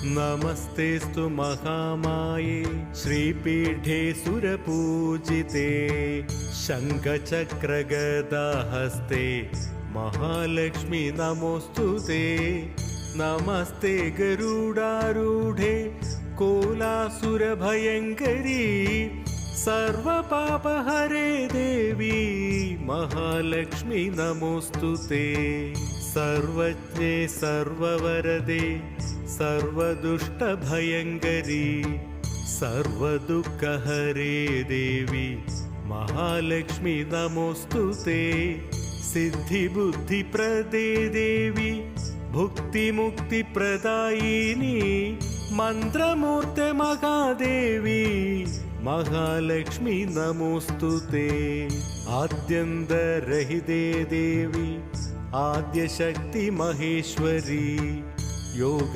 नमस्तेस्तु महामाये श्रीपीठे सुरपूजिते शङ्खचक्रगदाहस्ते महालक्ष्मी नमोऽस्तुते। नमस्ते गरुडारूढे कोलासुरभयङ्करी सर्वपापहरे देवी महालक्ष्मी नमोऽस्तुते। सर्वज्ञे सर्ववरदे सर्वदुष्टभयङ्करी सर्वदुःखहरे देवी महालक्ष्मी नमोऽस्तुते। सिद्धिबुद्धिप्रदे देवी भुक्तिमुक्तिप्रदायिनी मन्त्रमूर्ते महादेवी महालक्ष्मी नमोऽस्तुते। आद्यन्तरहिते देवी आद्यशक्ति महेश्वरी योग